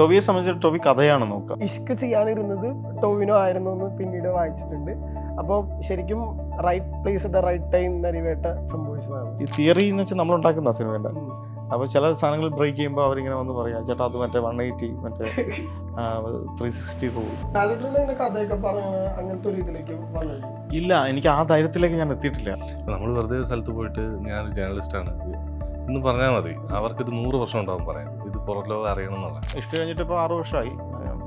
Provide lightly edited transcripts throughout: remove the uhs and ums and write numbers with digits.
ടോവിയെ സംബന്ധിച്ച് ടോവി കഥയാണ് നോക്കുക. ഇഷ്ക് ചെയ്യാനിരുന്നത് ടോവിനോ ആയിരുന്നു എന്ന് പിന്നീട് വായിച്ചിട്ടുണ്ട്. അപ്പോൾ ശരിക്കും right place the right time Narivetta സംഭവിച്ചതാണ്. ഈ തിയറി എന്ന് വെച്ചാൽ നമ്മൾ ഉണ്ടാക്കുന്ന സിനിമയുടെ ഉം. അപ്പോൾ ചില സാധനങ്ങൾ ബ്രേക്ക് ചെയ്യുമ്പോൾ അവരിങ്ങനെ വന്ന് പറയാം, ചേട്ടാ അത് മറ്റേ 180 മറ്റേ 360 റൂൾ ഡയറക്ടറിന് ഇങ്ങനെ കഥയൊക്കെ പറഞ്ഞ അങ്ങനത്തെ ഒരു ഇതിലേക്ക് വന്നത്. ഇല്ല, എനിക്ക് ആ ധൈര്യത്തിലേക്ക് ഞാൻ എത്തിയിട്ടില്ല. നമ്മൾ വെറുതെ ഒരു സ്ഥലത്ത് പോയിട്ട് ഞാനൊരു ജേർണലിസ്റ്റാണ് എന്ന് പറഞ്ഞാൽ മതി, അവർക്കിത് 100 വർഷം ഉണ്ടാവും പറയാൻ, ഇത് പുറം ലോകം അറിയണം എന്നുള്ള. ഇഷ്ക് കഴിഞ്ഞിട്ട് ഇപ്പോൾ 6 വർഷമായി.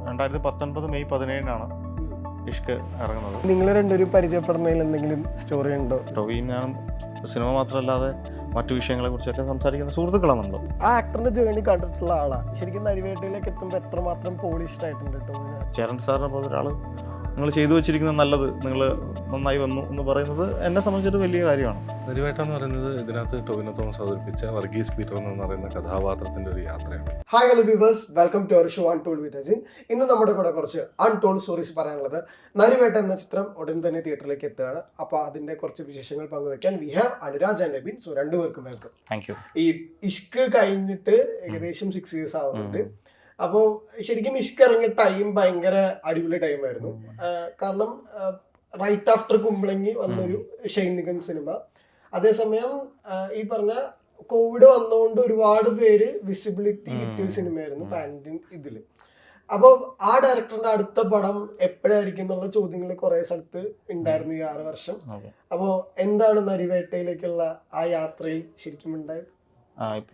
2019 മെയ് 17 ഇഷ്ക് ഇറങ്ങുന്നത്. നിങ്ങൾ രണ്ടുപേരും പരിചയപ്പെടുന്നതിൽ എന്തെങ്കിലും സ്റ്റോറി ഉണ്ടോ? ടോവിയും ഞാനും സിനിമ മാത്രമല്ലാതെ മറ്റു വിഷയങ്ങളെ കുറിച്ചൊക്കെ സംസാരിക്കുന്ന സുഹൃത്തുക്കളാണ് നമ്മൾ. ആ ആക്ടറിന്റെ ജേർണി കണ്ടിട്ടുള്ള ആളാ. ശരിക്കും നരിവേട്ടയിലേക്ക് എത്തുമ്പോൾ എത്രമാത്രം പോളിഷ്ഡ് ആയിട്ടുണ്ട് ടോവിനോ. ചേരൻ സാറിനെ പോലെ ഒരാൾ നിങ്ങൾ ചെയ്തു വെച്ചിരിക്കുന്നത് നല്ലത്, നിങ്ങൾ നന്നായി വന്നു എന്ന് പറയുന്നത് എന്നെ സംബന്ധിച്ചൊരു വലിയ കാര്യമാണ്. നരിവേട്ട എന്ന് പറയുന്നത് ഇതിനകത്ത് ടോവിനോ തോമസ് അവതരിപ്പിച്ച വർഗീസ് പീറ്റർ എന്ന് പറയുന്ന കഥാപാത്രത്തിന്റെ ഒരു യാത്രയാണ്. Hi hello viewers, welcome to our show untold with Ajin. ഇന്ന് നമ്മുടെ കൂടെ കുറച്ച് അൺടോൾഡ് സ്റ്റോറീസ് പറയാനുള്ളത്. നരിവേട്ട എന്ന ചിത്രം ഉടൻ തന്നെ തിയേറ്ററിലേക്ക് എത്തുകയാണ്. അപ്പോൾ അതിന്റെ കുറച്ച് വിശേഷങ്ങൾ പങ്കുവയ്ക്കാൻ we have Anuraj and Nabin. So രണ്ടുപേർക്കും വെൽക്കം. Thank you. ഈ ഇഷ്ക് കഴിഞ്ഞിട്ട് ഏകദേശം 6 years ആവുന്നുണ്ട്. അപ്പോൾ ശരിക്കും ഇഷ്ക് ഇറങ്ങിയ ടൈം ഭയങ്കര അടിപൊളി ടൈമായിരുന്നു. കാരണം റൈറ്റ് ആഫ്റ്റർ കുമ്പളങ്ങി വന്നൊരു ഷൈൻ നിഗം സിനിമ. അതേസമയം ഈ പറഞ്ഞ കോവിഡ് വന്നുകൊണ്ട് ഒരുപാട് പേര് വിസിബിലിറ്റി കിട്ടിയൊരു സിനിമയായിരുന്നു പാൻഡിൻ ഇതില്. അപ്പോൾ ആ ഡയറക്ടറിന്റെ അടുത്ത പടം എപ്പോഴായിരിക്കും എന്നുള്ള ചോദ്യങ്ങൾ കുറെ സ്ഥലത്ത് ഉണ്ടായിരുന്നു ഈ 6 വർഷം. അപ്പോൾ എന്താണ് നരിവേട്ടയിലേക്കുള്ള ആ യാത്രയിൽ ശരിക്കും ഉണ്ടായത്?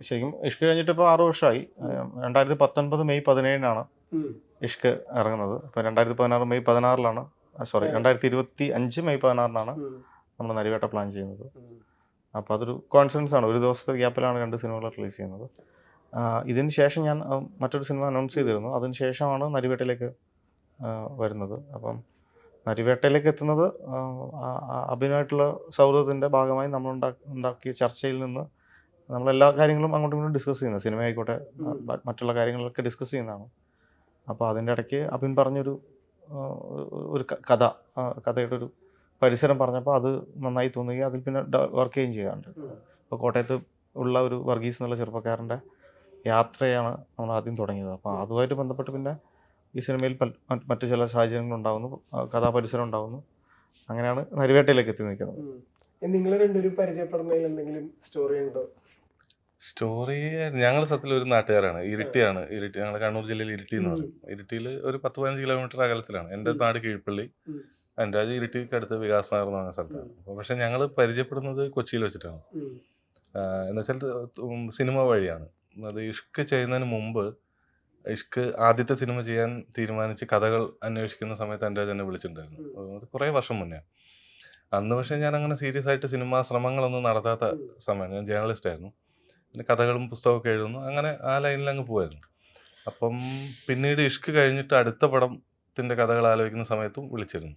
ശരിക്കും ഇഷ്ക് കഴിഞ്ഞിട്ട് ഇപ്പോൾ 6 വർഷമായി. 2019 മെയ് 17 ഇഷ്ക് ഇറങ്ങുന്നത്. ഇപ്പോൾ 2016 മെയ് 16 സോറി 2025 മെയ് 16 നമ്മൾ നരിവേട്ട പ്ലാൻ ചെയ്യുന്നത്. അപ്പോൾ അതൊരു കോൺഫിഡൻസ് ആണ്. ഒരു ദിവസത്തെ ഗ്യാപ്പിലാണ് 2 സിനിമകൾ റിലീസ് ചെയ്യുന്നത്. ഇതിന് ശേഷം ഞാൻ മറ്റൊരു സിനിമ അനൗൺസ് ചെയ്തിരുന്നു. അതിന് ശേഷമാണ് നരിവേട്ടയിലേക്ക് വരുന്നത്. അപ്പം നരിവേട്ടയിലേക്ക് എത്തുന്നത് അഭിനയമായിട്ടുള്ള സൗഹൃദത്തിൻ്റെ ഭാഗമായി നമ്മൾ ഉണ്ടാക്കിയ ചർച്ചയിൽ നിന്ന് നമ്മളെല്ലാ കാര്യങ്ങളും അങ്ങോട്ടും ഇങ്ങോട്ടും ഡിസ്കസ് ചെയ്യുന്നത്, സിനിമ ആയിക്കോട്ടെ മറ്റുള്ള കാര്യങ്ങളൊക്കെ ഡിസ്കസ് ചെയ്യുന്നതാണ്. അപ്പോൾ അതിൻ്റെ ഇടയ്ക്ക് അഭിൻ പറഞ്ഞൊരു കഥയുടെ ഒരു പരിസരം പറഞ്ഞപ്പോൾ അത് നന്നായി തോന്നുകയും അതിൽ പിന്നെ വർക്ക് ചെയ്യുകയും ചെയ്യാറുണ്ട്. ഇപ്പോൾ കോട്ടയത്ത് ഉള്ള ഒരു വർഗീസ് എന്നുള്ള ചെറുപ്പക്കാരൻ്റെ യാത്രയാണ് നമ്മൾ ആദ്യം തുടങ്ങിയത്. അപ്പോൾ അതുമായിട്ട് ബന്ധപ്പെട്ട് പിന്നെ ഈ സിനിമയിൽ മറ്റു ചില സാഹചര്യങ്ങളുണ്ടാകുന്നു, കഥാപരിസരം ഉണ്ടാകുന്നു. അങ്ങനെയാണ് നരിവേട്ടയിലേക്ക് എത്തി നിൽക്കുന്നത്. നിങ്ങൾ രണ്ടുപേരും പരിചയപ്പെടുന്നതിൽ എന്തെങ്കിലും സ്റ്റോറി ഉണ്ടോ? സ്റ്റോറി, ഞങ്ങൾ സത്യത്തിൽ ഒരു നാട്ടുകാരാണ്. ഇരിട്ടി, ഞങ്ങൾ കണ്ണൂർ ജില്ലയിൽ ഇരിട്ടി എന്ന് പറയും. ഇരിട്ടിയിൽ ഒരു 10-15 കിലോമീറ്റർ അകലത്തിലാണ്. എൻ്റെ നാട് കീഴ്പള്ളി, എൻ്റെ രാജ്യം ഇരിട്ടിക്ക് അടുത്ത് വികാസ് നഗർ എന്ന് പറഞ്ഞ സ്ഥലത്താണ്. പക്ഷെ ഞങ്ങൾ പരിചയപ്പെടുന്നത് കൊച്ചിയിൽ വെച്ചിട്ടാണ്. എന്നുവെച്ചാൽ സിനിമ വഴിയാണ്. അത് ഇഷ്ക് ചെയ്യുന്നതിന് മുമ്പ് ഇഷ്ക് ആദ്യത്തെ സിനിമ ചെയ്യാൻ തീരുമാനിച്ച് കഥകൾ അന്വേഷിക്കുന്ന സമയത്ത് എൻ്റെ എന്നെ വിളിച്ചിട്ടുണ്ടായിരുന്നു. അത് കുറേ വർഷം മുന്നേ. അന്ന് പക്ഷേ ഞാൻ അങ്ങനെ സീരിയസ് ആയിട്ട് സിനിമാ ശ്രമങ്ങളൊന്നും നടത്താത്ത സമയമാണ്. ഞാൻ ജേർണലിസ്റ്റ് ആയിരുന്നു. പിന്നെ കഥകളും പുസ്തകമൊക്കെ എഴുതുന്നു. അങ്ങനെ ആ ലൈനിൽ അങ്ങ് പോയായിരുന്നു. അപ്പം പിന്നീട് ഇഷ്ക് കഴിഞ്ഞിട്ട് അടുത്ത പടത്തിൻ്റെ കഥകൾ ആലോചിക്കുന്ന സമയത്തും വിളിച്ചിരുന്നു.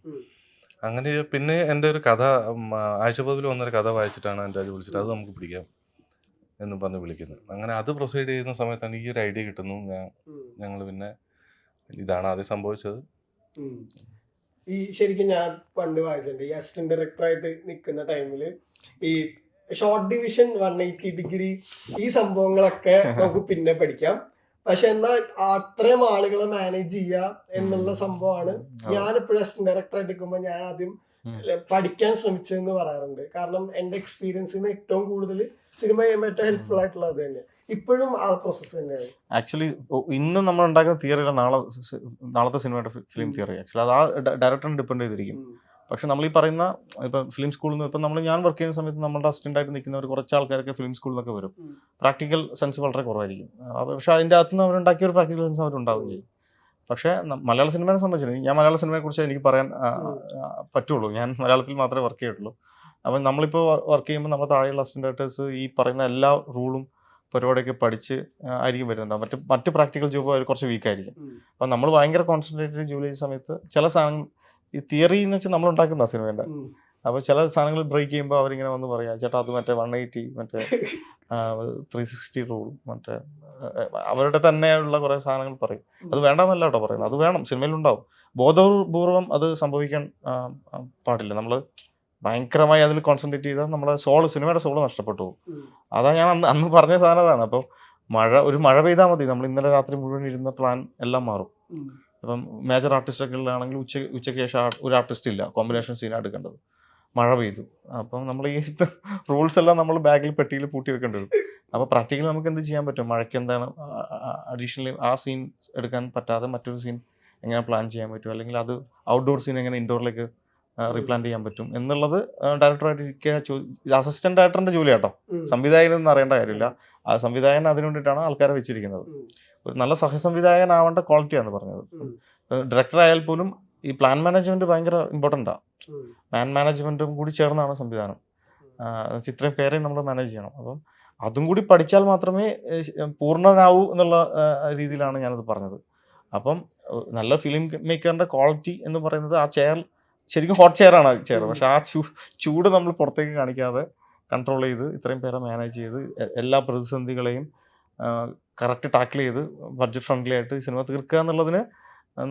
അങ്ങനെ പിന്നെ എൻ്റെ ഒരു കഥ ആഴ്ചപ്പതിൽ വന്നൊരു കഥ വായിച്ചിട്ടാണ് എൻ്റെ അത് വിളിച്ചിട്ട് അത് നമുക്ക് പിടിക്കാം എന്ന് പറഞ്ഞ് വിളിക്കുന്നത്. അങ്ങനെ അത് പ്രൊസീഡ് ചെയ്യുന്ന സമയത്താണ് ഈ ഒരു ഐഡിയ കിട്ടുന്നു. ഞങ്ങൾ പിന്നെ ഇതാണ് ആദ്യം സംഭവിച്ചത്. ഈ ശരിക്കും ഞാൻ പണ്ട് വായിച്ചിട്ടുണ്ട്, ഈ അസിസ്റ്റന്റ് ഡയറക്ടറായിട്ട് നിൽക്കുന്ന ടൈമിൽ ഈ ഷോർട്ട് ഡിവിഷൻ 180 ഡിഗ്രി ഈ സംഭവങ്ങളൊക്കെ നമുക്ക് പിന്നെ പഠിക്കാം. പക്ഷെ എന്നാൽ അത്രയും ആളുകളെ മാനേജ് ചെയ്യുക എന്നുള്ള സംഭവമാണ് ഞാനിപ്പോഴും അസിസ്റ്റന്റ് ഡയറക്ടറായിട്ട് നിൽക്കുമ്പോൾ ഞാൻ ആദ്യം പഠിക്കാൻ ശ്രമിച്ചതെന്ന് പറയാറുണ്ട്. കാരണം എൻ്റെ എക്സ്പീരിയൻസിന് ഏറ്റവും കൂടുതൽ സിനിമ ചെയ്യുമ്പോൾ ഏറ്റവും ഹെൽപ്ഫുൾ ആയിട്ടുള്ളത് അത് തന്നെ. ഇപ്പോഴും ആ പ്രോസസ്സ് തന്നെയാണ്. ആക്ച്വലി ഇന്നും നമ്മൾ ഉണ്ടാക്കുന്ന തിയറിയുടെ നാളത്തെ സിനിമയുടെ ഫിലിം തിയറി ആക്ച്വലി അത് ആ ഡയറക്ടറിനെ ഡിപ്പെൻഡ് ചെയ്തിരിക്കും. പക്ഷെ നമ്മൾ ഈ പറയുന്ന ഇപ്പം ഫിലിം സ്കൂളിൽ നിന്ന് ഇപ്പം ഞാൻ വർക്ക് ചെയ്യുന്ന സമയത്ത് നമ്മുടെ അസിസ്റ്റന്റ് ആയിട്ട് നിൽക്കുന്നവർ കുറച്ച് ആൾക്കാരൊക്കെ ഫിലിം സ്കൂളിൽ നിന്നൊക്കെ വരും. പ്രാക്ടിക്കൽ സെൻസ് വളരെ കുറവായിരിക്കും. പക്ഷെ അതിൻ്റെ അകത്തുനിന്ന് അവരുണ്ടാക്കിയ ഒരു പ്രാക്ടിക്കൽ സെൻസ് അവരുണ്ടാവുകയും ചെയ്യും. പക്ഷേ മലയാള സിനിമയെ സംബന്ധിച്ചിട്ട് ഞാൻ മലയാള സിനിമയെക്കുറിച്ച് എനിക്ക് പറയാൻ പറ്റുള്ളൂ. ഞാൻ മലയാളത്തിൽ മാത്രമേ വർക്ക് ചെയ്തിട്ടുള്ളൂ. അപ്പം നമ്മളിപ്പോൾ വർക്ക് ചെയ്യുമ്പോൾ നമ്മുടെ താഴെയുള്ള അസിസ്റ്റന്റ് ഡയറക്ടേഴ്സ് ഈ പറയുന്ന എല്ലാ റൂളും പരിപാടിയൊക്കെ പഠിച്ച് ആയിരിക്കും വരുന്നുണ്ടാവും. മറ്റ് പ്രാക്ടിക്കൽ ജോബ് അവർ കുറച്ച് വീക്കായിരിക്കും. അപ്പം നമ്മൾ ഭയങ്കര കോൺസെൻട്രേറ്റഡ് ജോലി ചെയ്യുന്ന സമയത്ത് ചില സാധനങ്ങൾ ഈ തിയറി എന്ന് വെച്ചാൽ നമ്മൾ ഉണ്ടാക്കുന്ന സിനിമേൻ്റെ. അപ്പോൾ ചില സാധനങ്ങൾ ബ്രേക്ക് ചെയ്യുമ്പോൾ അവരിങ്ങനെ വന്ന് പറയാം, ചേട്ടാ അത് മറ്റേ 180 മറ്റേ 360 റൂൾ മറ്റേ അവരുടെ തന്നെയുള്ള കുറേ സാധനങ്ങൾ പറയും. അത് വേണ്ടെന്നല്ല കേട്ടോ പറയുന്നത്, അത് വേണം, സിനിമയിലുണ്ടാവും. ബോധപൂർവം അത് സംഭവിക്കാൻ പാടില്ല. നമ്മൾ ഭയങ്കരമായി അതിൽ കോൺസെൻട്രേറ്റ് ചെയ്താൽ നമ്മുടെ സിനിമയുടെ സോള് നഷ്ടപ്പെട്ടു പോകും. അതാ ഞാൻ അന്ന് പറഞ്ഞ സാധനം അതാണ്. അപ്പോൾ ഒരു മഴ പെയ്താൽ മതി, നമ്മൾ ഇന്നലെ രാത്രി മുഴുവൻ ഇരുന്ന പ്ലാൻ എല്ലാം മാറും. ഇപ്പം മേജർ ആർട്ടിസ്റ്റൊക്കെ ആണെങ്കിൽ ഉച്ചയ്ക്ക് ശേഷം ഒരു ആർട്ടിസ്റ്റ് ഇല്ല, കോമ്പിനേഷൻ സീനാണ് എടുക്കേണ്ടത്, മഴ പെയ്തു. അപ്പം നമ്മൾ ഈ റൂൾസ് എല്ലാം നമ്മൾ ബാഗിൽ പെട്ടിയിൽ പൂട്ടി വെക്കേണ്ടി വരും. അപ്പോൾ പ്രാക്ടിക്കലി നമുക്ക് എന്ത് ചെയ്യാൻ പറ്റും, മഴയ്ക്ക് എന്താണ് അഡീഷണലി ആ സീൻ എടുക്കാൻ പറ്റാതെ മറ്റൊരു സീൻ എങ്ങനെ പ്ലാൻ ചെയ്യാൻ പറ്റും, അല്ലെങ്കിൽ അത് ഔട്ട്ഡോർ സീൻ എങ്ങനെ ഇൻഡോറിലേക്ക് റീപ്ലാൻ ചെയ്യാൻ പറ്റും എന്നുള്ളത് ഡയറക്ടറായിട്ട് ഇരിക്കുക. ഇത് അസിസ്റ്റന്റ് ഡയറക്ടറിന്റെ ജോലി കേട്ടോ, സംവിധായകനൊന്നും അറിയേണ്ട കാര്യമില്ല. ആ സംവിധായകൻ അതിനു വേണ്ടിയിട്ടാണ് ആൾക്കാരെ വെച്ചിരിക്കുന്നത്. ഒരു നല്ല സഹസംവിധായകനാവേണ്ട ക്വാളിറ്റിയാണ് പറഞ്ഞത്. ഡയറക്ടർ ആയാൽ പോലും ഈ പ്ലാൻ മാനേജ്മെന്റ് ഭയങ്കര ഇമ്പോർട്ടൻ്റാണ്. പ്ലാൻ മാനേജ്മെന്റും കൂടി ചേർന്നാണ് സംവിധാനം. ഇത്രയും പേരെ നമ്മൾ മാനേജ് ചെയ്യണം. അപ്പം അതും കൂടി പഠിച്ചാൽ മാത്രമേ പൂർണ്ണനാവൂ എന്നുള്ള രീതിയിലാണ് ഞാനത് പറഞ്ഞത്. അപ്പം നല്ല ഫിലിം മേക്കറിന്റെ ക്വാളിറ്റി എന്ന് പറയുന്നത് ആ ചെയർ ശരിക്കും ഹോട്ട് ചെയറാണ് ആ ചെയർ. പക്ഷെ ആ ചൂട് നമ്മൾ പുറത്തേക്ക് കാണിക്കാതെ കൺട്രോൾ ചെയ്ത് ഇത്രയും പേരെ മാനേജ് ചെയ്ത് എല്ലാ പ്രതിസന്ധികളെയും കറക്റ്റ് ടാക്കിൾ ചെയ്ത് ബഡ്ജറ്റ് ഫ്രണ്ട്ലി ആയിട്ട് സിനിമ തീർക്കുക എന്നുള്ളതിന്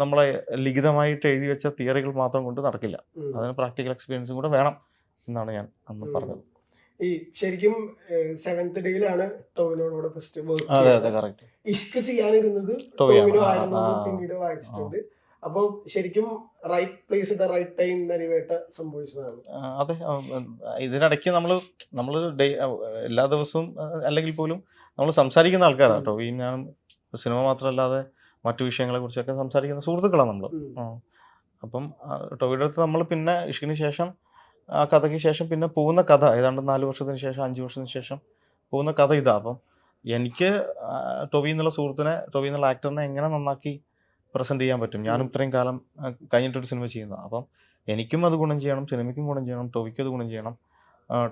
നമ്മളെ ലിഖിതമായിട്ട് എഴുതി വെച്ച തിയറികൾ മാത്രം കൊണ്ട് നടക്കില്ല. അതിന് പ്രാക്ടിക്കൽ എക്സ്പീരിയൻസും കൂടെ വേണം എന്നാണ് ഞാൻ അന്ന് പറഞ്ഞത്. ഈ ശരിക്കും സെവൻത് ഡേയിലാണ് ടോവിനോട് ഫസ്റ്റ് അതെ അതെ കറക്റ്റ്. ഇഷ്ക് ചെയ്യാനിരുന്നത് ടോവിനോ ആയിരുന്നു പിന്നീട് വായിച്ചിട്ടുണ്ട്. അപ്പോൾ ശരിക്കും right place at right time Narivetta സംഭവിച്ചതാണ്. അതെ, ഇതിനിടയ്ക്ക് നമ്മൾ എല്ലാ ദിവസവും അല്ലെങ്കിൽ പോലും നമ്മൾ സംസാരിക്കുന്ന ആൾക്കാരാണ് ടോവിയും ഞാനും. സിനിമ മാത്രമല്ലാതെ മറ്റു വിഷയങ്ങളെ കുറിച്ചൊക്കെ സംസാരിക്കുന്ന സുഹൃത്തുക്കളാണ് നമ്മൾ. അപ്പം ടോവിയുടെ അടുത്ത് നമ്മൾ പിന്നെ ഇഷ്കിന് ശേഷം ആ കഥയ്ക്ക് ശേഷം പിന്നെ പോകുന്ന കഥ ഏതാണ്ട് 4 വർഷത്തിന് ശേഷം 5 വർഷത്തിന് ശേഷം പോകുന്ന കഥ ഇതാ. അപ്പം എനിക്ക് ടോവി എന്നുള്ള സുഹൃത്തിനെ, ടോവി എന്നുള്ള ആക്ടറിനെ എങ്ങനെ നന്നാക്കി പ്രസൻറ്റ് ചെയ്യാൻ പറ്റും, ഞാനും ഇത്രയും കാലം കഴിഞ്ഞിട്ടൊരു സിനിമ ചെയ്യുന്നത്. അപ്പം എനിക്കും അത് ഗുണം ചെയ്യണം, സിനിമയ്ക്കും ഗുണം ചെയ്യണം, ടോവിക്കും അത് ഗുണം ചെയ്യണം,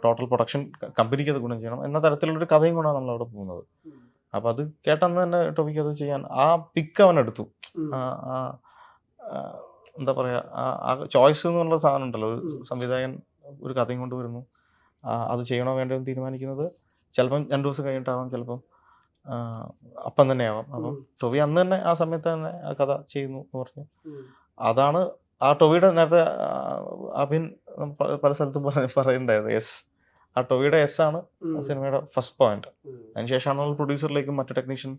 ടോട്ടൽ പ്രൊഡക്ഷൻ കമ്പനിക്ക് അത് ഗുണം ചെയ്യണം എന്ന തരത്തിലുള്ളൊരു കഥയും കൊണ്ടാണ് നമ്മളവിടെ പോകുന്നത്. അപ്പം അത് കേട്ടെന്ന് തന്നെ ടോവിക്ക് അത് ചെയ്യാൻ ആ പിക്ക് അവൻ എടുത്തു. എന്താ പറയുക, ആ ചോയ്സ് എന്നുള്ള സാധനം ഉണ്ടല്ലോ, ഒരു സംവിധായകൻ ഒരു കഥയും കൊണ്ട് വരുന്നു, അത് ചെയ്യണോ വേണ്ടോ എന്ന് തീരുമാനിക്കുന്നത് ചിലപ്പം 2 ദിവസം കഴിഞ്ഞിട്ടാവാം, ചിലപ്പം അപ്പം തന്നെ ആവാം. അപ്പം ടോവി അന്ന് തന്നെ ആ സമയത്ത് തന്നെ ആ കഥ ചെയ്യുന്നു എന്ന് പറഞ്ഞു. അതാണ് ആ ടോവിയുടെ നേരത്തെ അഭിൻ പല സ്ഥലത്തും പറയുന്നുണ്ടായത് എസ്. ആ ടോവിയുടെ എസ് ആണ് സിനിമയുടെ ഫസ്റ്റ് പോയിന്റ്. അതിനുശേഷമാണ് നമ്മൾ പ്രൊഡ്യൂസറിലേക്കും മറ്റു ടെക്നീഷ്യൻ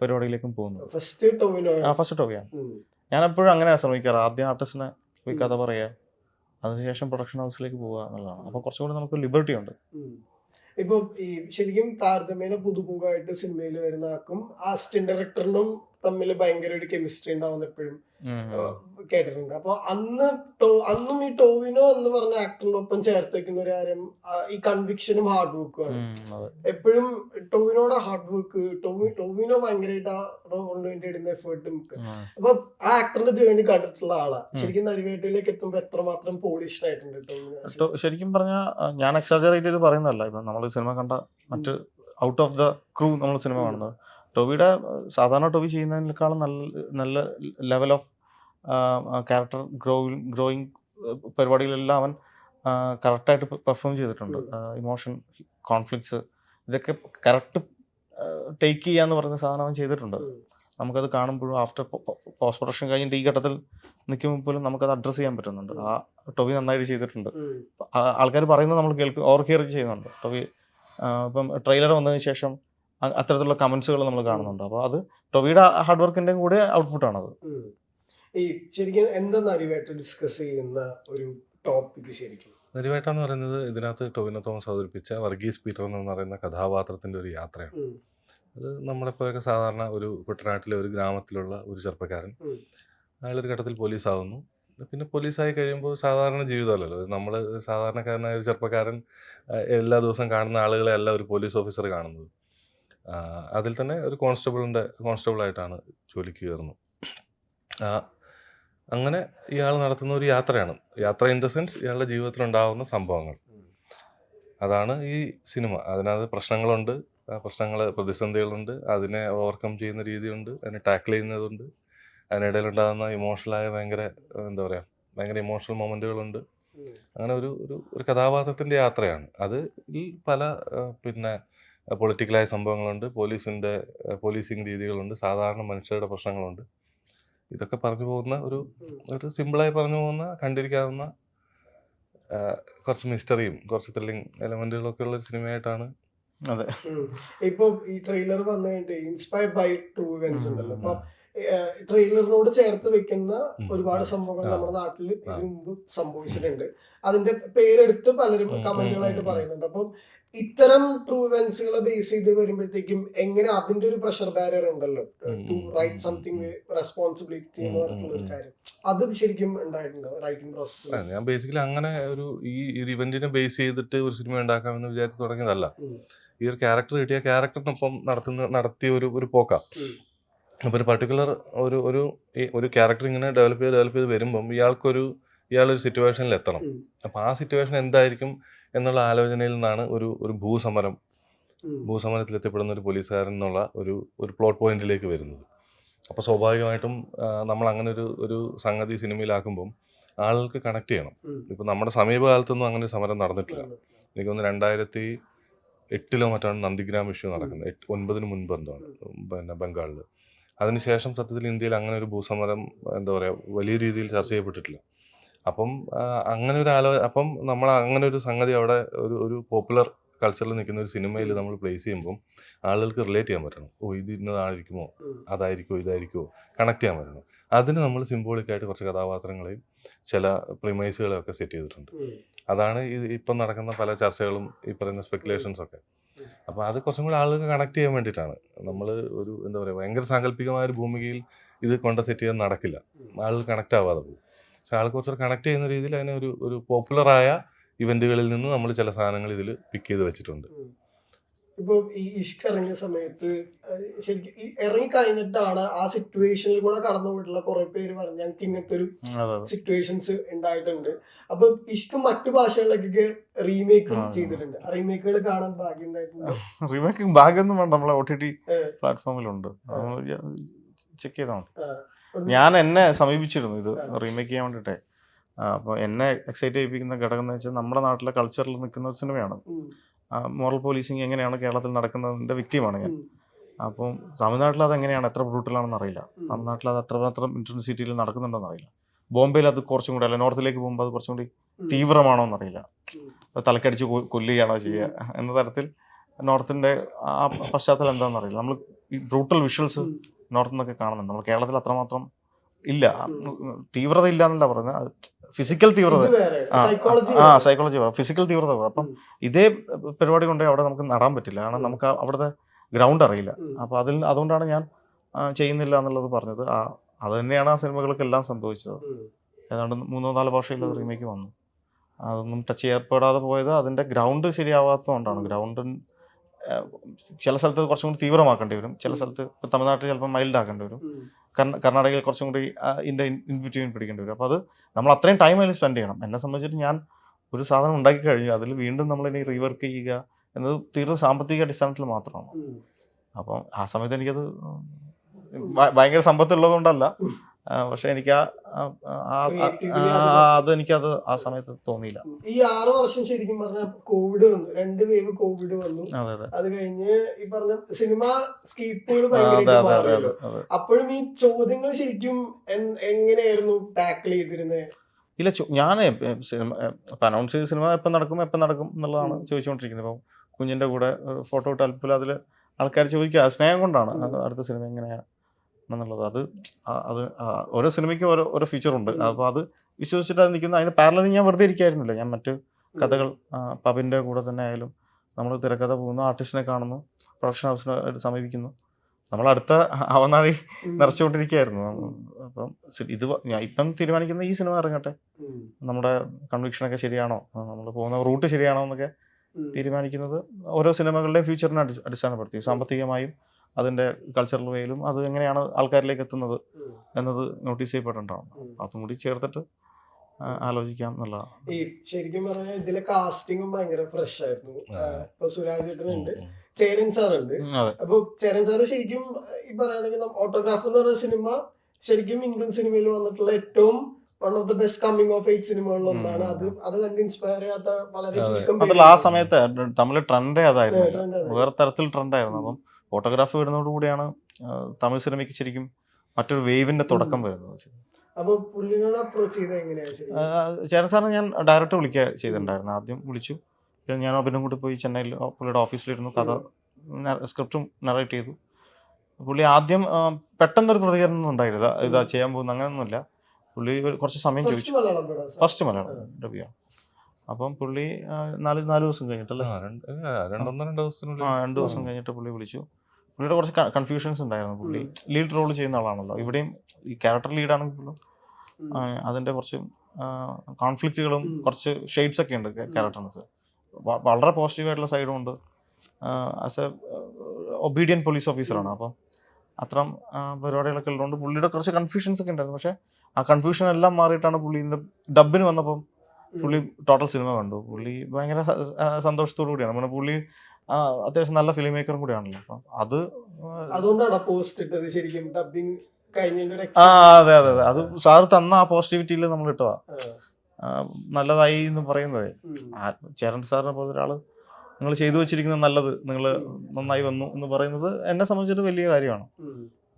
പരിപാടിയിലേക്കും പോകുന്നത്. ഫസ്റ്റ് ടോവിയാണ്. ഞാൻ എപ്പോഴും അങ്ങനെയാണ് ശ്രമിക്കാറ്. ആദ്യം ആർട്ടിസ്റ്റിനെ പോയി കഥ പറയുക, അതിനുശേഷം പ്രൊഡക്ഷൻ ഹൗസിലേക്ക് പോവുക എന്നുള്ളതാണ്. അപ്പോൾ കുറച്ചും കൂടി നമുക്ക് ലിബർട്ടി ഉണ്ട്. ഇപ്പൊ ഈ ശരിക്കും താരതമ്യേന പുതുമുഖമായിട്ട് സിനിമയിൽ വരുന്ന ആൾക്കും അസിസ്റ്റന്റ് ഡയറക്ടറിനും തമ്മിൽ ഭയങ്കര ഒരു കെമിസ്ട്രി ഉണ്ടാവുന്ന എപ്പോഴും കേട്ടിട്ടുണ്ട്. അപ്പൊ അന്നും ഈ ടോവിനോ എന്ന് പറഞ്ഞ ആക്ടറിന്റെ ഒപ്പം ചേർത്ത് വെക്കുന്ന ഒരു കാര്യം ഈ കൺവിക്ഷനും ഹാർഡ് വർക്കുമാണ്. എപ്പോഴും ടോവിനോടെ ഹാർഡ് വർക്ക്, ടോവിനോ ഭയങ്കരമായിട്ട് ആ റോളിന് വേണ്ടി ഇടുന്ന എഫേർട്ട് നമുക്ക്. അപ്പൊ ആ ആക്ടറിന്റെ ജേർണി കണ്ടിട്ടുള്ള ആളാ. ശരിക്കും നരിവേട്ടയിലേക്ക് എത്തുമ്പോ എത്രമാത്രം പോളിഷ്ഡ് ആയിട്ടുണ്ട് ടോവിനോ? ശരിക്കും പറഞ്ഞാൽ ഞാൻ എക്സാജറേറ്റ് ചെയ്ത് പറയുന്നതല്ല. ഇപ്പം നമ്മൾ സിനിമ കണ്ട മറ്റ് ഔട്ട് ഓഫ് ദ ക്രൂ നമ്മൾ സിനിമ കാണുന്നത്, ടോവിയുടെ സാധാരണ ടോവി ചെയ്യുന്നതിനേക്കാളും നല്ല ലെവൽ ഓഫ് ക്യാരക്ടർ ഗ്രോയിങ് പരിപാടികളെല്ലാം അവൻ കറക്റ്റായിട്ട് പെർഫോം ചെയ്തിട്ടുണ്ട്. ഇമോഷൻ, കോൺഫ്ലിക്ട്സ്, ഇതൊക്കെ കറക്റ്റ് ടേക്ക് ചെയ്യാന്ന് പറയുന്ന സാധനം അവൻ ചെയ്തിട്ടുണ്ട്. നമുക്കത് കാണുമ്പോഴും ആഫ്റ്റർ പോസ്റ്റ് പ്രൊഡക്ഷൻ കഴിഞ്ഞിട്ട് ഈ ഘട്ടത്തിൽ നിൽക്കുമ്പോൾ പോലും നമുക്കത് അഡ്രസ്സ് ചെയ്യാൻ പറ്റുന്നുണ്ട്. ആ ടോവി നന്നായിട്ട് ചെയ്തിട്ടുണ്ട്. ആൾക്കാർ പറയുന്നത് നമ്മൾ ഓർഹിയർ ചെയ്യുന്നുണ്ട്. ടോവി ഇപ്പം ട്രെയിലർ വന്നതിന് ശേഷം അത്തരത്തിലുള്ള കമന്റ്സുകൾ നമ്മൾ കാണുന്നുണ്ട്. അപ്പോൾ അത് ടോവിയുടെ ഹാർഡ് വർക്കിൻ്റെയും കൂടെ ഔട്ട്പുട്ടാണത്. ഈ ശരിക്കും എന്താ നരിവേട്ട ഡിസ്കസ് ചെയ്യുന്ന ഒരു ടോപ്പിക്? ശരിക്കും നരിവേട്ട എന്ന് പറയുന്നത് ഇതിനകത്ത് ടോവിനോ തോമസ് അവതരിപ്പിച്ച വർഗീസ് പീറ്റർ എന്ന് പറയുന്ന കഥാപാത്രത്തിന്റെ ഒരു യാത്രയാണ്. അത് നമ്മളെപ്പോഴൊക്കെ സാധാരണ ഒരു കുട്ടനാട്ടിലെ ഒരു ഗ്രാമത്തിലുള്ള ഒരു ചെറുപ്പക്കാരൻ, അയാളൊരു ഘട്ടത്തിൽ പോലീസാവുന്നു. പിന്നെ പോലീസായി കഴിയുമ്പോൾ സാധാരണ ജീവിതമല്ലല്ലോ, നമ്മൾ സാധാരണക്കാരനായ ഒരു ചെറുപ്പക്കാരൻ എല്ലാ ദിവസവും കാണുന്ന ആളുകളെ അല്ല ഒരു പോലീസ് ഓഫീസർ കാണുന്നത്. അതിൽ തന്നെ ഒരു കോൺസ്റ്റബിളായിട്ടാണ് ജോലിക്ക് കയറുന്നത്. അങ്ങനെ ഇയാൾ നടത്തുന്ന ഒരു യാത്രയാണ്. യാത്ര ഇൻ ദ സെൻസ് ഇയാളുടെ ജീവിതത്തിലുണ്ടാകുന്ന സംഭവങ്ങൾ. അതാണ് ഈ സിനിമ. അതിനകത്ത് പ്രശ്നങ്ങളുണ്ട്, പ്രതിസന്ധികളുണ്ട്, അതിനെ ഓവർകം ചെയ്യുന്ന രീതിയുണ്ട്, അതിനെ ടാക്കിൾ ചെയ്യുന്നതുണ്ട്, അതിനിടയിലുണ്ടാകുന്ന ഇമോഷണലായ ഭയങ്കര ഇമോഷണൽ മൊമെൻറ്റുകളുണ്ട്. അങ്ങനെ ഒരു കഥാപാത്രത്തിൻ്റെ യാത്രയാണ്. അതിൽ പല പൊളിറ്റിക്കലായ സംഭവങ്ങളുണ്ട്, പോലീസിങ് രീതികളുണ്ട്, സാധാരണ മനുഷ്യരുടെ പ്രശ്നങ്ങളുണ്ട്. ഇതൊക്കെ പറഞ്ഞു പോകുന്ന ഒരു സിമ്പിളായി പറഞ്ഞു പോകുന്ന, കണ്ടിരിക്കാവുന്ന, കുറച്ച് മിസ്റ്ററിയും കുറച്ച് ത്രില്ലിങ് എലമെൻറ്റുകളൊക്കെ ഉള്ളൊരു സിനിമയായിട്ടാണ് അതെ. ഇപ്പൊ ഈ ട്രെയിലർ വന്നു കഴിഞ്ഞിട്ട് ഇൻസ്പയർഡ് ബൈ ട്രൂ ഇവന്റ്സ് ഉണ്ടല്ലോ. അപ്പൊ ട്രെയിലറിനോട് ചേർത്ത് വെക്കുന്ന ഒരുപാട് സംഭവങ്ങൾ നമ്മുടെ നാട്ടിൽ ഇതിനു മുമ്പ് സംഭവിച്ചിട്ടുണ്ട്. അതിന്റെ പേരെടുത്ത് പലരും കമന്റുകളായിട്ട് പറയുന്നുണ്ട്. അപ്പം ഇത്തരം ട്രൂ ഇവന്റ്സുകളെ ബേസ് ചെയ്ത് വരുമ്പോഴത്തേക്കും എങ്ങനെ അതിന്റെ ഒരു പ്രഷർ ബാരിയർ ഉണ്ടല്ലോ, ടു റൈറ്റ് സംതിങ് റെസ്പോൺസിബിലിറ്റി എന്ന് പറഞ്ഞിട്ടുള്ള ഒരു കാര്യം, അത് ശരിക്കും ഉണ്ടായിട്ടുണ്ടോ റൈറ്റിംഗ് പ്രോസസ്? ഞാൻ ബേസിക്കലി അങ്ങനെ ഈ ഒരു ഇവന്റിനെ ബേസ് ചെയ്തിട്ട് ഒരു സിനിമ ഉണ്ടാക്കാമെന്ന് വിചാരിച്ച് തുടങ്ങിയതല്ല. ഈ ഒരു ക്യാരക്ടർ കിട്ടിയ ക്യാരക്ടറിനൊപ്പം നടത്തിയ ഒരു പോക്ക. അപ്പോൾ ഒരു പർട്ടിക്കുലർ ഒരു ക്യാരക്ടർ ഇങ്ങനെ ഡെവലപ്പ് ചെയ്ത് വരുമ്പം ഇയാളൊരു സിറ്റുവേഷനിൽ എത്തണം. അപ്പോൾ ആ സിറ്റുവേഷൻ എന്തായിരിക്കും എന്നുള്ള ആലോചനയിൽ നിന്നാണ് ഒരു ഭൂസമരത്തിൽ എത്തിപ്പെടുന്ന ഒരു പോലീസുകാരൻ എന്നുള്ള ഒരു പ്ലോട്ട് പോയിന്റിലേക്ക് വരുന്നത്. അപ്പോൾ സ്വാഭാവികമായിട്ടും നമ്മൾ അങ്ങനെ ഒരു സംഗതി സിനിമയിലാക്കുമ്പം ആളുകൾക്ക് കണക്ട് ചെയ്യണം. ഇപ്പം നമ്മുടെ സമീപകാലത്തൊന്നും അങ്ങനെ ഒരു സമരം നടന്നിട്ടില്ല. എനിക്ക് തോന്നുന്നു 2008 മറ്റാണ് നന്ദിഗ്രാം ഇഷ്യൂ നടക്കുന്നത്. 2009 മുൻപ് എന്താണ് പിന്നെ ബംഗാളിൽ. അതിനുശേഷം സത്യത്തിൽ ഇന്ത്യയിൽ അങ്ങനെ ഒരു ഭൂസമരം എന്താ പറയുക വലിയ രീതിയിൽ ചർച്ച ചെയ്യപ്പെട്ടിട്ടില്ല. അപ്പം അപ്പം നമ്മൾ അങ്ങനെ ഒരു സംഗതി അവിടെ ഒരു പോപ്പുലർ കൾച്ചറിൽ നിൽക്കുന്ന ഒരു സിനിമയിൽ നമ്മൾ പ്ലേസ് ചെയ്യുമ്പം ആളുകൾക്ക് റിലേറ്റ് ചെയ്യാൻ പറ്റണം. ഇത് ഇന്നതായിരിക്കുമോ, അതായിരിക്കുമോ, ഇതായിരിക്കുമോ, കണക്ട് ചെയ്യാൻ പറ്റണം. അതിന് നമ്മൾ സിംബോളിക്കായിട്ട് കുറച്ച് കഥാപാത്രങ്ങളെയും ചില പ്രിമൈസുകളെയും ഒക്കെ സെറ്റ് ചെയ്തിട്ടുണ്ട്. അതാണ് ഇപ്പം നടക്കുന്ന പല ചർച്ചകളും ഈ പറയുന്ന സ്പെക്കുലേഷൻസ് ഒക്കെ. അപ്പോൾ അത് കുറച്ചും കൂടി ആളുകൾക്ക് കണക്ട് ചെയ്യാൻ വേണ്ടിയിട്ടാണ്. നമ്മൾ എന്താ പറയുക ഭയങ്കര സാങ്കല്പികമായ ഒരു ഭൂമികയിൽ ഇത് സെറ്റ് ചെയ്യാൻ നടക്കില്ല. ആളുകൾ കണക്ട് ആവാതെ പോകും. പക്ഷെ ആൾക്ക് കുറച്ചുകൂടെ കണക്ട് ചെയ്യുന്ന രീതിയിൽ അതിനെ ഒരു പോപ്പുലറായ ഇവന്റുകളിൽ നിന്ന് നമ്മൾ ചില സാധനങ്ങൾ ഇതിൽ പിക്ക് ചെയ്ത് വെച്ചിട്ടുണ്ട്. ഇപ്പൊ ഈ ഇഷ്ക് ഇറങ്ങിയ സമയത്ത് ശരിക്കും ഇറങ്ങി കഴിഞ്ഞിട്ടാണ് ആ സിറ്റുവേഷനിൽ കൂടെ കടന്നു പോയിട്ടുള്ള കുറെ പേര് പറഞ്ഞു ഞങ്ങൾക്ക് ഇങ്ങനത്തെ ഒരു സിറ്റുവേഷൻസ് ഉണ്ടായിട്ടുണ്ട്. അപ്പൊ ഇഷ്ക് മറ്റു ഭാഷകളിലേക്കൊക്കെ റീമേക്കും ചെയ്തിട്ടുണ്ട്. റീമേക്കുകൾ കാണാൻ ഭാഗ്യം ഉണ്ടായിട്ടുണ്ട്. റീമേക്കിംഗ് ഭാഗ്യമൊന്നും വേണ്ട, നമ്മളെ OTT പ്ലാറ്റ്ഫോമിലുണ്ട്, ചെക്ക് ചെയ്താൽ മതി. ഞാൻ എന്നെ സമീപിച്ചിരുന്നു ഇത് റീമേക്ക് ചെയ്യാൻ വേണ്ടിയിട്ടേ. അപ്പോൾ എന്നെ എക്സൈറ്റ് ചെയ്യിപ്പിക്കുന്ന ഘടകം എന്ന് വെച്ചാൽ നമ്മുടെ നാട്ടിലെ കൾച്ചറിൽ നിൽക്കുന്ന ഒരു സിനിമയാണ്. മോറൽ പോലീസിങ് എങ്ങനെയാണ് കേരളത്തിൽ നടക്കുന്നതിൻ്റെ വിക്റ്റിമാണ് ഞാൻ. അപ്പം തമിഴ്നാട്ടിൽ അതെങ്ങനെയാണ്, എത്ര ബ്രൂട്ടലാണെന്ന് അറിയില്ല. തമിഴ്നാട്ടിൽ അത് അത്രമാത്രം ഇൻറ്റൻസിറ്റിയിൽ നടക്കുന്നുണ്ടോയെന്ന് അറിയില്ല. ബോംബെയിൽ അത് കുറച്ചും കൂടി അല്ല, നോർത്തിലേക്ക് പോകുമ്പോൾ അത് കുറച്ചും കൂടി തീവ്രമാണോ എന്നറിയില്ല. തലക്കടിച്ച് കൊല്ലുകയാണോ ചെയ്യുക എന്ന തരത്തിൽ നോർത്തിൻ്റെ ആ പശ്ചാത്തലം എന്താണെന്ന് അറിയില്ല. നമ്മൾ ഈ ബ്രൂട്ടൽ വിഷ്വൽസ് നോർത്തിൽ നിന്നൊക്കെ കാണുന്നുണ്ട്. നമ്മൾ കേരളത്തിൽ അത്രമാത്രം ഇല്ല, തീവ്രത ഇല്ല എന്നല്ല പറയുന്നത്, ഫിസിക്കൽ തീവ്രത, സൈക്കോളജി ഫിസിക്കൽ തീവ്രത. അപ്പം ഇതേ പരിപാടി കൊണ്ട് അവിടെ നമുക്ക് നടാൻ പറ്റില്ല, കാരണം നമുക്ക് അവിടുത്തെ ഗ്രൗണ്ട് അറിയില്ല. അപ്പോൾ അതുകൊണ്ടാണ് ഞാൻ ചെയ്യുന്നില്ല എന്നുള്ളത് പറഞ്ഞത്. അത് തന്നെയാണ് ആ സിനിമകൾക്കെല്ലാം സംഭവിച്ചത്. ഏതാണ്ട് 3-4 ഭാഷയിൽ അത് റീമേക്ക് വന്നു. അതൊന്നും ടച്ച് ചെയ്യപ്പെടാതെ പോയത് അതിൻ്റെ ഗ്രൗണ്ട് ശരിയാവാത്തതുകൊണ്ടാണ്. ഗ്രൗണ്ട് ചില സ്ഥലത്ത് കുറച്ചും കൂടി തീവ്രമാക്കേണ്ടി വരും, ചില സ്ഥലത്ത് ഇപ്പോൾ തമിഴ്നാട്ടിൽ ചിലപ്പോൾ മൈൽഡ് ആക്കേണ്ടി വരും, കർണാടകയിൽ കുറച്ചും കൂടി ഇൻബിറ്റ്വീൻ പിടിക്കേണ്ടി വരും. അപ്പോൾ അത് നമ്മൾ അത്രയും ടൈം അതിൽ സ്പെൻഡ് ചെയ്യണം. എന്നെ സംബന്ധിച്ചിട്ട് ഞാൻ ഒരു സാധനം ഉണ്ടാക്കി കഴിഞ്ഞു, അതിൽ വീണ്ടും നമ്മളിനി റീവർക്ക് ചെയ്യുക എന്നത് തീർത്തും സാമ്പത്തിക അടിസ്ഥാനത്തിൽ മാത്രമാണ്. അപ്പം ആ സമയത്ത് എനിക്കത് ഭയങ്കര സമ്പത്തുള്ളത് കൊണ്ടല്ല, പക്ഷെ എനിക്ക് എനിക്കത് ആ സമയത്ത് തോന്നിയില്ല. ഈ 6 വർഷം ശരിക്കും പറഞ്ഞാൽ കോവിഡ് വന്നു, 2 വേവ് കോവിഡ് വന്നു. അത് കഴിഞ്ഞ് ഈ പറഞ്ഞ സിനിമ സ്കീപ്പുകൾ ഭയങ്കര, അപ്പോഴും ഈ ചോദ്യങ്ങൾ ശരിക്കും എങ്ങനെയായിരുന്നു ടാക്കിൾ ചെയ്തിരുന്നത്? ഇല്ല, ഞാൻ സിനിമ അനൗൺസ് ചെയ്ത സിനിമ എപ്പം നടക്കും എന്നുള്ളതാണ് ചോദിച്ചുകൊണ്ടിരിക്കുന്നത്. ഇപ്പം കുഞ്ഞിൻ്റെ കൂടെ ഫോട്ടോ ഇട്ട് അല്പം അതിൽ ആൾക്കാർ ചോദിക്കുക, സ്നേഹം കൊണ്ടാണ് അടുത്ത സിനിമ എങ്ങനെയാണ് എന്നുള്ളത്. അത് ഓരോ സിനിമയ്ക്കും ഓരോ ഫീച്ചറുണ്ട്. അപ്പോൾ അത് വിശ്വസിച്ചിട്ട് അത് നിൽക്കുന്ന, അതിന് പാരലൽ ഞാൻ വെറുതെ ഇരിക്കായിരുന്നില്ല. ഞാൻ മറ്റ് കഥകൾ പബിൻ്റെ കൂടെ തന്നെ ആയാലും നമ്മൾ തിരക്കഥ പോകുന്നു, ആർട്ടിസ്റ്റിനെ കാണുന്നു, പ്രൊഡക്ഷൻ ഹൗസിനായിട്ട് സമീപിക്കുന്നു, നമ്മൾ അടുത്ത അവനാഴി നിറച്ചുകൊണ്ടിരിക്കുകയായിരുന്നു. അപ്പം ഞാൻ ഇപ്പം തീരുമാനിക്കുന്ന ഈ സിനിമ ഇറങ്ങട്ടെ, നമ്മുടെ കൺവിക്ഷനൊക്കെ ശരിയാണോ, നമ്മൾ പോകുന്ന റൂട്ട് ശരിയാണോ എന്നൊക്കെ തീരുമാനിക്കുന്നത് ഓരോ സിനിമകളുടെയും ഫ്യൂച്ചറിനെ അടിസ്ഥാനപ്പെടുത്തി, സാമ്പത്തികമായും അതിൻ്റെ കൾച്ചറൽ വേയിലും അത് എങ്ങനെയാണ് ആൾക്കാരിലേക്ക് എത്തുന്നത് എന്നത് നോട്ടീസ് ചെയ്യപ്പെട്ടിട്ടുണ്ടാവും. അതും കൂടി ചേർത്തിട്ട് ആലോചിക്കാം എന്നുള്ളതാണ്. ഈ ശരിക്കും പറഞ്ഞാൽ ഇതിലെ കാസ്റ്റിംഗും ഭയങ്കര ഫ്രഷ് ആയിരുന്നു. ഇപ്പൊ സുരാജ് ചേട്ടനുണ്ട്, ചേരൻ സാറുണ്ട്. അപ്പൊ ചേരൻ സാറ് ശരിക്കും ഈ പറയുകയാണെങ്കിൽ ഓട്ടോഗ്രാഫ് എന്ന് പറയുന്ന സിനിമ ശരിക്കും ഇന്ത്യൻ സിനിമയിൽ വന്നിട്ടുള്ള ഏറ്റവും one of the best coming of age സിനിമകളിൽ ഒന്നാണ്. അത് കണ്ട് ഇൻസ്പയർ ചെയ്യാത്ത വളരെ ആ സമയത്ത് തമിഴ് ട്രെൻഡേ അതായിരുന്നു, വേറെ തരത്തിൽ ട്രെൻഡായിരുന്നു. അപ്പം ഫോട്ടോഗ്രാഫ് വരുന്നതോടുകൂടിയാണ് തമിഴ് സിനിമയ്ക്ക് ശരിക്കും മറ്റൊരു വേവിന്റെ തുടക്കം വരുന്നത്. ചേരൻ സാറിന് ഞാൻ ഡയറക്റ്റ് വിളിക്കുക ചെയ്തിട്ടുണ്ടായിരുന്നു. ആദ്യം വിളിച്ചു, പിന്നെ ഞാൻ അഭിനും കൂടി പോയി ചെന്നൈയിൽ പുള്ളിയുടെ ഓഫീസിലിരുന്നു, കഥ സ്ക്രിപ്റ്റും നറേറ്റ് ചെയ്തു. പുള്ളി ആദ്യം പെട്ടെന്നൊരു പ്രതികരണം ഉണ്ടായില്ല, ഇതാ ചെയ്യാൻ പോകുന്ന അങ്ങനെയൊന്നുമില്ല. പുള്ളി കുറച്ച് സമയം ചോദിച്ചു. ഫസ്റ്റ് മലയാളം ഡബ്യൂ ആണ്. അപ്പം പുള്ളി 4 ദിവസം കഴിഞ്ഞിട്ടല്ലേ, 2 ദിവസം കഴിഞ്ഞിട്ട് പുള്ളി വിളിച്ചു. പുള്ളിയുടെ കുറച്ച് കൺഫ്യൂഷൻസ് ഉണ്ടായിരുന്നു. പുള്ളി ലീഡ് റോൾ ചെയ്യുന്ന ആളാണല്ലോ, ഇവിടെയും ഈ ക്യാരക്ടർ ലീഡാണെങ്കിലും അതിൻ്റെ കുറച്ച് കോൺഫ്ലിക്റ്റുകളും കുറച്ച് ഷെയ്ഡ്സ് ഒക്കെ ഉണ്ട് ക്യാരക്ടറിന്. വളരെ പോസിറ്റീവായിട്ടുള്ള സൈഡും ഉണ്ട്. ആസ് എ ഒബീഡിയൻ പോലീസ് ഓഫീസറാണ്. അപ്പം അത്തരം പരിപാടികളൊക്കെ ഉള്ളതുകൊണ്ട് പുള്ളിയുടെ കുറച്ച് കൺഫ്യൂഷൻസ് ഒക്കെ ഉണ്ടായിരുന്നു. പക്ഷേ ആ കൺഫ്യൂഷൻ എല്ലാം മാറിയിട്ടാണ് പുള്ളി ഇതിൻ്റെ ഡബിന് വന്നപ്പം പുള്ളി ടോട്ടൽ സിനിമ കണ്ടു. പുള്ളി ഭയങ്കര സന്തോഷത്തോടു കൂടിയാണ്. പിന്നെ പുള്ളി അത്യാവശ്യം നല്ല ഫിലിം മേക്കറും കൂടിയാണല്ലോ. അപ്പം അതുകൊണ്ടാണ് പോസ്റ്റ് ഇട്ടത് ശരിക്കും ഡബിങ് കഴിഞ്ഞ. അതെ അതെ അതെ, അത് സാറ് തന്ന ആ പോസിറ്റിവിറ്റിയിൽ നമ്മൾ ഇട്ടതാ. നല്ലതായി എന്ന് പറയുന്നത് ചേരൻ സാറിനെ പോലെ ഒരാള് നിങ്ങൾ ചെയ്തു വെച്ചിരിക്കുന്നത് നല്ലത്, നിങ്ങൾ നന്നായി വന്നു എന്ന് പറയുന്നത് എന്നെ സംബന്ധിച്ചിട്ട് വലിയ കാര്യമാണ്.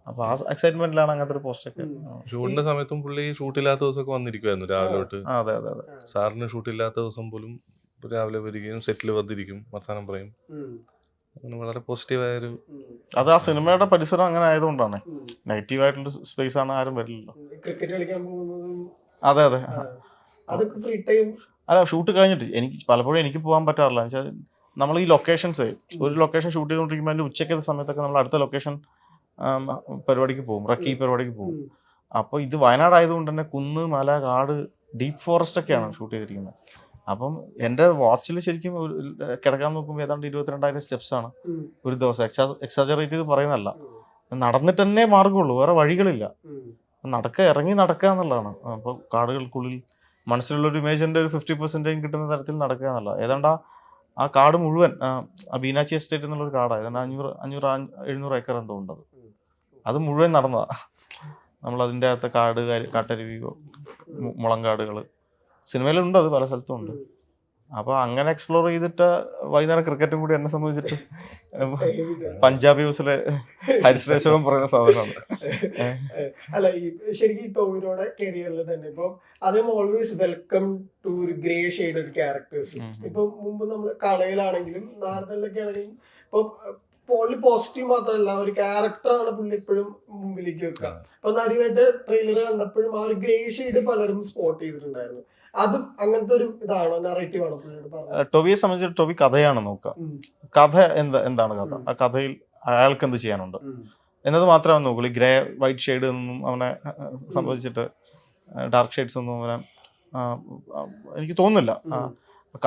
അപ്പൊ ആ എക്സൈറ്റ്മെന്റിലാണ് അങ്ങനത്തെ ഒരു പോസ്റ്റ് ഒക്കെ. ഷൂട്ടിന്റെ സമയത്തും പുള്ളി ഷൂട്ടില്ലാത്ത ദിവസമൊക്കെ വന്നിരിക്കുമായിരുന്നു രാവിലെ തൊട്ട്. അതെ അതെ അതെ, സാറിന് ഷൂട്ടില്ലാത്ത ദിവസം പോലും രാവിലെ വരികയും സെറ്റിൽ വന്നിരിക്കും, വർത്താനം പറയും. അങ്ങനെ വളരെ പോസിറ്റീവായൊരു, അത് ആ സിനിമയുടെ പരിസരം അങ്ങനെ ആയതുകൊണ്ടാണ്. നെഗറ്റീവായിട്ടുള്ള സ്പേസ് ആണ്, ആരും വരില്ലല്ലോ. ക്രിക്കറ്റ് കളിക്കാൻ പോകുന്നതും അതെ അതെ, അതൊക്കെ ഫ്രീ ടൈം. അല്ല, ഷൂട്ട് കഴിഞ്ഞിട്ട് പലപ്പോഴും എനിക്ക് പോകാൻ പറ്റാറില്ല. എന്ന് വെച്ചാൽ നമ്മൾ ഈ ലൊക്കേഷൻസ്, ഒരു ലൊക്കേഷൻ ഷൂട്ട് ചെയ്തുകൊണ്ടിരിക്കുമ്പോൾ അതിൻ്റെ ഉച്ചയ്ക്കത്തെ സമയത്തൊക്കെ നമ്മൾ അടുത്ത ലൊക്കേഷൻ പരിപാടിക്ക് പോകും, റക്കി പരിപാടിക്ക് പോകും. അപ്പോൾ ഇത് വയനാട് ആയതുകൊണ്ട് തന്നെ കുന്ന്, മല, കാട്, ഡീപ്പ് ഫോറസ്റ്റ് ഒക്കെയാണ് ഷൂട്ട് ചെയ്തിരിക്കുന്നത്. അപ്പം എൻ്റെ വാച്ചിൽ ശരിക്കും കിടക്കാൻ നോക്കുമ്പോൾ ഏതാണ്ട് 22,000 സ്റ്റെപ്സ് ആണ് ഒരു ദിവസം. എക്സാജറേറ്റ് ചെയ്ത് പറയുന്നതല്ല, നടന്നിട്ട് തന്നെ മാർഗമുള്ളൂ, വേറെ വഴികളില്ല. ഇറങ്ങി നടക്കുക എന്നുള്ളതാണ്. അപ്പോൾ കാടുകൾക്കുള്ളിൽ മനസ്സിലുള്ളൊരു ഇമേജിൻ്റെ ഒരു 50% കിട്ടുന്ന തരത്തിൽ നടക്കുക എന്നുള്ള. ഏതാണ്ട് ആ കാട് മുഴുവൻ ആ ബീനാച്ചി എസ്റ്റേറ്റ് എന്നുള്ളൊരു കാടാണ്. ഏതാണ്ട് 500-700 ഏക്കർ എന്തോ ഉണ്ടത്. അത് മുഴുവൻ നടന്നതാണ്. നമ്മളതിൻ്റെ അകത്ത് കാട്, കാട്ടരുവി, മുളങ്കാടുകൾ സിനിമയിലുണ്ട്, അത് പല സ്ഥലത്തും ഉണ്ട്. അപ്പോൾ അങ്ങനെ എക്സ്പ്ലോർ ചെയ്തിട്ട് വൈകുന്നേരം ക്രിക്കറ്റും കൂടി എന്നെ സംബന്ധിച്ചിട്ട് പഞ്ചാബി ഹൗസിലെ ഹരിശ്രേഷവും പറയുന്ന സാധനമാണ്. അല്ല, ഈ ശരിക്കും ഈ ടോവിനോടെ കരിയറിൽ തന്നെ ഇപ്പൊ അദ്ദേഹം ഓൾവേസ് വെൽക്കം ടു ഒരു ഗ്രേ ഷെയ്ഡ് ഒരു ക്യാരക്ടേഴ്സ്. ഇപ്പൊ മുമ്പ് നമ്മൾ കളയിലാണെങ്കിലും നാരദനിലൊക്കെ ആണെങ്കിലും ഇപ്പൊ പുള്ളി പോസിറ്റീവ് മാത്രമല്ല, ഒരു ക്യാരക്ടറാണ് പുള്ളി എപ്പോഴും മുമ്പിലേക്ക് വെക്കുക. ഇപ്പൊ നരിവേട്ട ട്രെയിലർ കണ്ടപ്പോഴും ആ ഒരു ഗ്രേ ഷെയ്ഡ് പലരും സ്പോട്ട് ചെയ്തിട്ടുണ്ടായിരുന്നു. അതും അങ്ങനത്തെ ഒരു ഇതാണോ, നറേറ്റീവ് ആണോ പുള്ളിയോട് പറഞ്ഞത്? ടൊവിയെ സംബന്ധിച്ച് ടൊവി കഥയാണ് നോക്കുക. കഥ എന്താണ് കഥ, ആ കഥയിൽ അയാൾക്ക് എന്ത് ചെയ്യാനുണ്ട് എന്നത് മാത്രമേ നോക്കുള്ളൂ. ഗ്രേ വൈറ്റ് ഷെയ്ഡ് ഒന്നും അവനെ സംബന്ധിച്ചിട്ട്, ഡാർക്ക് ഷെയ്ഡ്സ് ഒന്നും അവനെ എനിക്ക് തോന്നുന്നില്ല.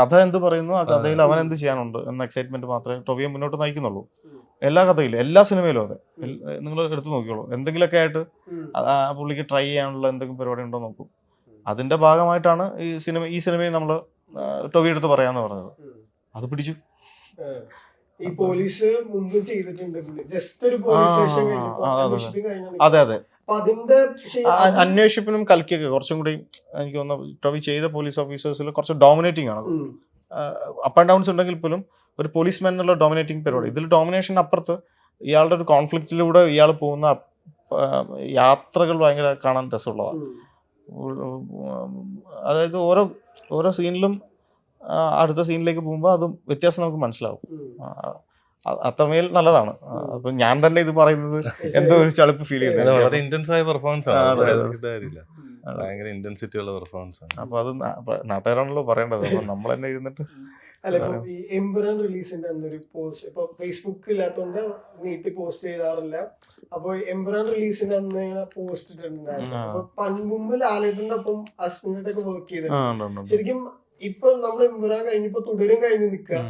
കഥ എന്ത് പറയുന്നു, ആ കഥയിൽ അവൻ എന്ത് ചെയ്യാനുണ്ട് എന്ന എക്സൈറ്റ്മെന്റ് മാത്രമേ ടൊവിയെ മുന്നോട്ട് നയിക്കുന്നുള്ളൂ. എല്ലാ കഥയിലും, എല്ലാ സിനിമയിലും അതെ. നിങ്ങൾ എടുത്തു നോക്കിയോളൂ, എന്തെങ്കിലുമൊക്കെ ആയിട്ട് പുള്ളിക്ക് ട്രൈ ചെയ്യാനുള്ള എന്തെങ്കിലും പരിപാടി ഉണ്ടോ നോക്കും. അതിന്റെ ഭാഗമായിട്ടാണ് ഈ സിനിമയിൽ നമ്മൾ ടൊവി എടുത്ത് പറയാന്ന് പറഞ്ഞത്. അത് പിടിച്ചു. ഈ പോലീസ് മുമ്പും ചെയ്തിട്ടുണ്ട്, ജസ്റ്റ് ഒരു പോലീസ് സ്റ്റേഷൻ. അതെ അതെ, അന്വേഷിപ്പിനും കൽക്കൊക്കെ കുറച്ചും കൂടി എനിക്ക് തോന്നുന്നു ടൊവി ചെയ്ത പോലീസ് ഓഫീസേഴ്സിൽ കുറച്ച് ഡോമിനേറ്റിംഗ് ആണ്. അപ്പ് ആൻഡ് ഡൗൺസ് ഉണ്ടെങ്കിൽ പോലും ഒരു പോലീസ്മാൻ എന്നുള്ള ഡോമിനേറ്റിംഗ് പരിപാടി. ഇതിൽ ഡോമിനേഷൻ അപ്പുറത്ത് ഇയാളുടെ ഒരു കോൺഫ്ലിക്റ്റിലൂടെ ഇയാൾ പോകുന്ന യാത്രകൾ ഭയങ്കര കാണാൻ രസമുള്ളതാണ്. അതായത് ഓരോ സീനിലും അടുത്ത സീനിലേക്ക് പോകുമ്പോൾ അത് വ്യത്യാസം നമുക്ക് മനസ്സിലാവും. അത്രമേൽ നല്ലതാണ്. അപ്പൊ ഞാൻ തന്നെ ഇത് പറയുന്നത് എന്തോ ഒരു ചളിപ്പ് ഫീൽ ചെയ്യുന്നത്. വളരെ ഇന്റൻസ് ആയ പെർഫോമൻസ് ആണ്, ഭയങ്കര ഇന്റൻസിറ്റി ഉള്ള പെർഫോമൻസ് ആണ്. അപ്പൊ അത് നാട്ടുകാരാണല്ലോ പറയേണ്ടത്, അപ്പൊ നമ്മൾ തന്നെ ഇരുന്നിട്ട്. അല്ല, ഇപ്പൊ ഈ എംപുരാൻ റിലീസിന്റെ അന്നൊരു പോസ്റ്റ് ഇപ്പൊ ഫേസ്ബുക്ക് ഇല്ലാത്തതുകൊണ്ട് നീട്ടി പോസ്റ്റ് ചെയ്താറില്ല. അപ്പൊ എംപുരാൻ റിലീസിന്റെ അന്ന് പോസ്റ്റ് ഇട്ടിട്ടുണ്ടായിരുന്നു. അപ്പൊ മുമ്പ് ലാലേട്ടന്റെ ഒപ്പം അശ്വിനോടെ ഒക്കെ വർക്ക് ചെയ്തിട്ടുണ്ട്. ശരിക്കും ഇപ്പൊ നമ്മൾ എംപുരാൻ കഴിഞ്ഞപ്പോ തുടരും കഴിഞ്ഞ് നിൽക്കുക.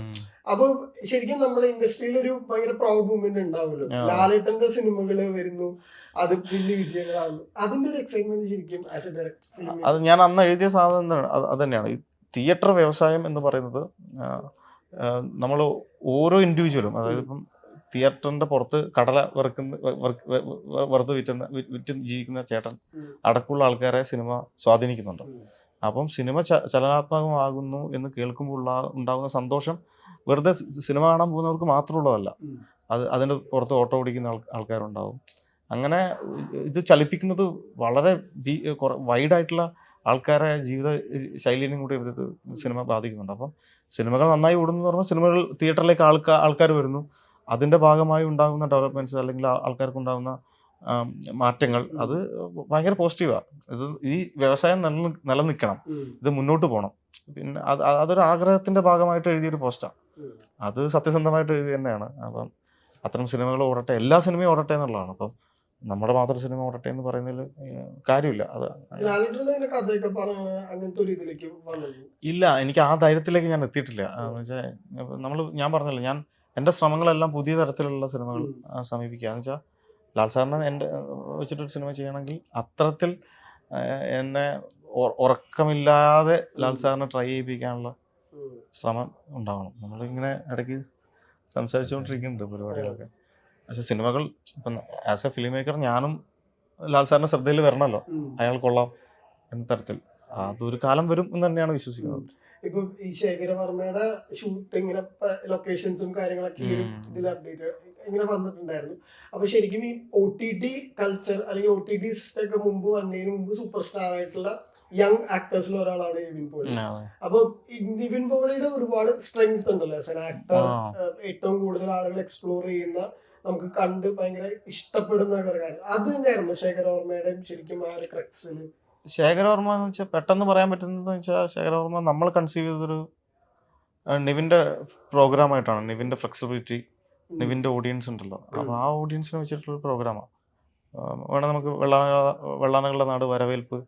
അപ്പൊ ശരിക്കും നമ്മുടെ ഇൻഡസ്ട്രിയിൽ ഒരു ഭയങ്കര പ്രൗഡ് മൂവ്മെന്റ് ഉണ്ടാവുമല്ലോ. ലാലേട്ടന്റെ സിനിമകള് വരുന്നു, അത് വലിയ വിജയങ്ങളാവുന്നു. അതിന്റെ ഒരു എക്സൈറ്റ്മെന്റ് ശരിക്കും ആസ് എ ഡയറക്ടർ. അത് ഞാൻ അന്ന് എഴുതിയ സാധനം അത് തന്നെയാണ്. ഈ തിയേറ്റർ വ്യവസായം എന്ന് പറയുന്നത് നമ്മൾ ഓരോ ഇൻഡിവിജ്വലും, അതായത് ഇപ്പം തിയേറ്ററിന്റെ പുറത്ത് കടല വറുത്ത് വിറ്റ് ജീവിക്കുന്ന ചേട്ടൻ അടക്കമുള്ള ആൾക്കാരെ സിനിമ സ്വാധീനിക്കുന്നുണ്ട്. അപ്പം സിനിമ ചലനാത്മകമാകുന്നു എന്ന് കേൾക്കുമ്പോൾ ഉണ്ടാകുന്ന സന്തോഷം വെറുതെ സിനിമ കാണാൻ പോകുന്നവർക്ക് മാത്രമുള്ളതല്ല. അതിൻ്റെ പുറത്ത് ഓട്ടോ ഓടിക്കുന്ന ആൾക്കാരുണ്ടാവും, അങ്ങനെ ഇത് ചലിപ്പിക്കുന്നത് വളരെ വൈഡായിട്ടുള്ള ആൾക്കാരെ ജീവിത ശൈലിനും കൂടി ഇത് സിനിമ ബാധിക്കുന്നുണ്ട്. അപ്പം സിനിമകൾ നന്നായി ഓടുന്നു എന്ന് പറഞ്ഞാൽ സിനിമകൾ തിയേറ്ററിലേക്ക് ആൾക്കാർ വരുന്നു. അതിൻ്റെ ഭാഗമായി ഉണ്ടാകുന്ന ഡെവലപ്മെൻറ്റ്സ് അല്ലെങ്കിൽ ആൾക്കാർക്കുണ്ടാകുന്ന മാറ്റങ്ങൾ അത് ഭയങ്കര പോസിറ്റീവാണ്. ഇത് ഈ വ്യവസായം നിലനിൽക്കണം, ഇത് മുന്നോട്ട് പോകണം. പിന്നെ അതൊരു ആഗ്രഹത്തിൻ്റെ ഭാഗമായിട്ട് എഴുതിയൊരു പോസ്റ്റാണ്. അത് സത്യസന്ധമായിട്ട് എഴുതി തന്നെയാണ്. അപ്പം അത്തരം സിനിമകൾ ഓടട്ടെ, എല്ലാ സിനിമയും ഓടട്ടെ എന്നുള്ളതാണ്. അപ്പം നമ്മുടെ മാത്രം സിനിമ ഓടട്ടെ എന്ന് പറയുന്നതിൽ കാര്യമില്ല. അത് ഇല്ല, എനിക്ക് ആ ധൈര്യത്തിലേക്ക് ഞാൻ എത്തിയിട്ടില്ല. എന്ന് വെച്ചാൽ ഞാൻ പറഞ്ഞല്ലോ, ഞാൻ എൻ്റെ ശ്രമങ്ങളെല്ലാം പുതിയ തരത്തിലുള്ള സിനിമകൾ സമീപിക്കുക. എന്ന് വെച്ചാൽ ലാൽ സാറിനെ എൻ്റെ വെച്ചിട്ടൊരു സിനിമ ചെയ്യണമെങ്കിൽ അത്തരത്തിൽ എന്നെ ഉറക്കമില്ലാതെ ലാൽ സാറിനെ ട്രൈ ചെയ്യിപ്പിക്കാനുള്ള ശ്രമം ഉണ്ടാവണം. നമ്മളിങ്ങനെ ഇടയ്ക്ക് സംസാരിച്ചുകൊണ്ടിരിക്കുന്നുണ്ട് പരിപാടികളൊക്കെ. പക്ഷെ സിനിമകൾ ഇപ്പം ആസ് എ ഫിലിം മേക്കർ ഞാനും ലാൽ സാറിൻ്റെ ശ്രദ്ധയിൽ വരണമല്ലോ, അയാൾ കൊള്ളാം എന്ന തരത്തിൽ. അതൊരു കാലം വരും എന്ന് തന്നെയാണ് വിശ്വസിക്കുന്നത്. ഇപ്പൊ ഈ ശേഖരവർമ്മയുടെ ഷൂട്ടിങ്ങിനെ ലൊക്കേഷൻസും കാര്യങ്ങളൊക്കെ ഇതിൽ അപ്ഡേറ്റ് ഇങ്ങനെ വന്നിട്ടുണ്ടായിരുന്നു. അപ്പൊ ശരിക്കും ഈ OTT കൾച്ചർ അല്ലെങ്കിൽ OTT സിസ്റ്റം ഒക്കെ മുമ്പ് വന്നതിന് മുമ്പ് സൂപ്പർ സ്റ്റാർ ആയിട്ടുള്ള യങ് ആക്ടേഴ്സിൽ ഒരാളാണ് നിവിൻ പോളി. അപ്പൊ നിവിൻ പോളിയുടെ ഒരുപാട് സ്ട്രെങ്ത് ഉണ്ടല്ലോ ആസ് ആൻ ആക്ടർ. ഏറ്റവും കൂടുതൽ ആളുകൾ എക്സ്പ്ലോർ ചെയ്യുന്ന, നമുക്ക് കണ്ട് ഭയങ്കര ഇഷ്ടപ്പെടുന്ന ഒരു കാര്യം അത് തന്നെയായിരുന്നു ശേഖരവർമ്മയുടെ ശരിക്കും ആ ഒരു ക്രക്സില്. ശേഖരവർമ്മ എന്ന് വെച്ചാൽ പെട്ടെന്ന് പറയാൻ പറ്റുന്നതെന്ന് വെച്ചാൽ ശേഖരവർമ്മ നമ്മൾ കൺസീവ് ചെയ്തൊരു നിവിൻ്റെ പ്രോഗ്രാമായിട്ടാണ്. നിവിൻ്റെ ഫ്ലെക്സിബിലിറ്റി, നിവിൻ്റെ ഓഡിയൻസ് ഉണ്ടല്ലോ, അപ്പോൾ ആ ഓഡിയൻസിനെ വെച്ചിട്ടുള്ള പ്രോഗ്രാമാണ്. വേണം നമുക്ക് വെള്ളാനകളുടെ നാട്, വരവേൽപ്പ്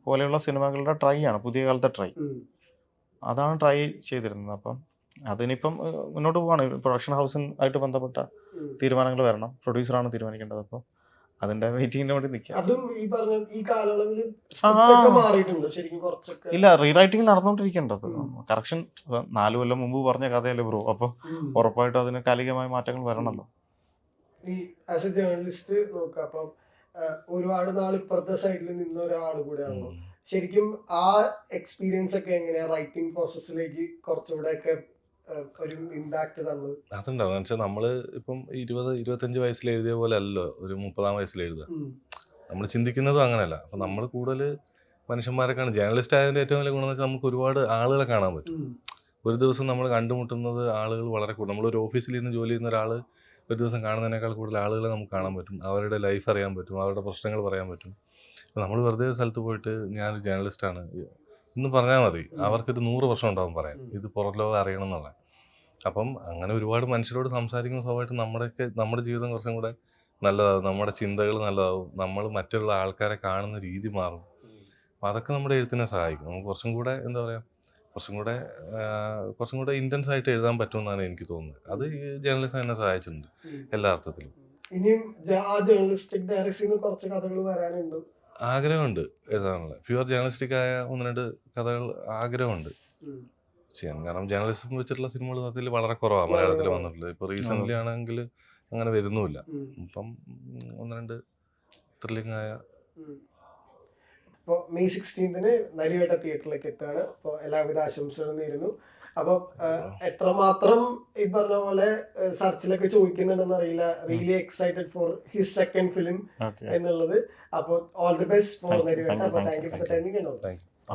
പോലെയുള്ള സിനിമകളുടെ ട്രൈ ആണ്, പുതിയ കാലത്തെ ട്രൈ. അതാണ് ട്രൈ ചെയ്തിരുന്നത്. അപ്പം അതിനിപ്പം മുന്നോട്ട് പോവാണ്. പ്രൊഡക്ഷൻ ഹൗസിനായിട്ട് ബന്ധപ്പെട്ട തീരുമാനങ്ങൾ വരണം, പ്രൊഡ്യൂസറാണ് തീരുമാനിക്കേണ്ടത്. അപ്പോൾ അതിന്റെ വെയിറ്റിംഗിന് വേണ്ടി നിൽക്കാം. അതും ഈ പറഞ്ഞ ഈ കാലയളവിൽ മാറിയിട്ടുണ്ട് ശരിക്കും കുറച്ചൊക്കെ. ഇല്ല, റീറൈറ്റിംഗ് നടന്നുകൊണ്ടിരിക്കേണ്ടത്. കറക്ഷൻ 4 കൊല്ലം മുമ്പ് പറഞ്ഞ കഥയല്ലേ ബ്രോ, അപ്പോൾ ഉറപ്പായിട്ടും അതിന് കാലികമായ മാറ്റങ്ങൾ വരണമല്ലോ. ഈ ആസ് എ ജേർണലിസ്റ്റ് നോക്കുക, അപ്പം ഒരുപാട് നാൾ ഇപ്പുറത്തെ സൈഡിൽ നിന്ന ഒരാൾ കൂടെയാണല്ലോ. ശരിക്കും ആ എക്സ്പീരിയൻസ് ഒക്കെ എങ്ങനെയാ റൈറ്റിംഗ് പ്രോസസ്സിലേക്ക് കുറച്ചുകൂടെ ഒക്കെ ഒരു ഇമ്പാക്ട് തന്നത്? അതുണ്ടാവും. എന്ന് വെച്ചാൽ നമ്മള് ഇപ്പം 20-25 വയസ്സിൽ എഴുതിയ പോലെ അല്ലല്ലോ ഒരു 30-ആം വയസ്സിൽ എഴുതുക. നമ്മൾ ചിന്തിക്കുന്നതും അങ്ങനെയല്ല. അപ്പം നമ്മൾ കൂടുതൽ മനുഷ്യന്മാരൊക്കെയാണ്. ജേർണലിസ്റ്റ് ആയതിൻ്റെ ഏറ്റവും വലിയ ഗുണം എന്ന് വെച്ചാൽ നമുക്ക് ഒരുപാട് ആളുകളെ കാണാൻ പറ്റും. ഒരു ദിവസം നമ്മൾ കണ്ടുമുട്ടുന്നത് ആളുകൾ വളരെ കൂടുതൽ. നമ്മളൊരു ഓഫീസിൽ ഇരുന്ന് ജോലി ചെയ്യുന്ന ഒരാൾ ഒരു ദിവസം കാണുന്നതിനേക്കാൾ കൂടുതൽ ആളുകളെ നമുക്ക് കാണാൻ പറ്റും. അവരുടെ ലൈഫ് അറിയാൻ പറ്റും, അവരുടെ പ്രശ്നങ്ങൾ പറയാൻ പറ്റും. നമ്മൾ വെറുതെ ഒരു സ്ഥലത്ത് പോയിട്ട് ഞാനൊരു ജേർണലിസ്റ്റാണ് എന്ന് പറഞ്ഞാൽ മതി, അവർക്കൊരു 100 വർഷം ഉണ്ടാവും പറയാൻ, ഇത് പുറം ലോകം അറിയണം എന്നുള്ള. അപ്പം അങ്ങനെ ഒരുപാട് മനുഷ്യരോട് സംസാരിക്കുന്ന സമയത്ത് നമ്മുടെ ജീവിതം കുറച്ചും കൂടെ നല്ലതാവും, നമ്മുടെ ചിന്തകൾ നല്ലതാവും, നമ്മൾ മറ്റുള്ള ആൾക്കാരെ കാണുന്ന രീതി മാറും. അപ്പം അതൊക്കെ നമ്മുടെ എഴുത്തിനെ സഹായിക്കും. നമുക്ക് കുറച്ചും കൂടെ എന്താ പറയുക, കുറച്ചും കൂടെ ഇൻറ്റൻസ് ആയിട്ട് എഴുതാൻ പറ്റുമെന്നാണ് എനിക്ക് തോന്നുന്നത്. അത് ഈ ജേർണലിസം എന്നെ സഹായിച്ചിട്ടുണ്ട് എല്ലാ അർത്ഥത്തിലും. ഇനിയും ആ ജേർണലിസ്റ്റിക് ഡയറക്ടറിന് കുറച്ച് കഥകൾ വരാനുണ്ട്, ആഗ്രഹമുണ്ട് എഴുതാനുള്ള. പ്യുവർ ജേർണലിസ്റ്റിക് ആയ 1-2 കഥകൾ ആഗ്രഹമുണ്ട് ചെയ്യാൻ. കാരണം ജേർണലിസം വെച്ചിട്ടുള്ള സിനിമകൾ സത്യത്തിൽ വളരെ കുറവാണ് മലയാളത്തിൽ വന്നിട്ടുള്ളത്. ഇപ്പോൾ റീസെൻ്റ്ലി ആണെങ്കിൽ അങ്ങനെ വരുന്നുമില്ല. ഇപ്പം 1-2 ത്രില്ലിംഗ് ആയ. അപ്പോൾ May 16 നരിവേട്ട തിയേറ്ററിലേക്ക് എത്തുകയാണ്. അപ്പോൾ എല്ലാവിധ ആശംസകളും നേരുന്നു. അപ്പോൾ എത്രമാത്രം ഈ പറഞ്ഞ പോലെ സെർച്ചിലൊക്കെ ചോദിക്കുന്നുണ്ടെന്ന് അറിയില്ല, really excited for his second film എന്നുള്ളത്. അപ്പോൾ all the best for Narivetta. അപ്പോൾ thank you for the timing.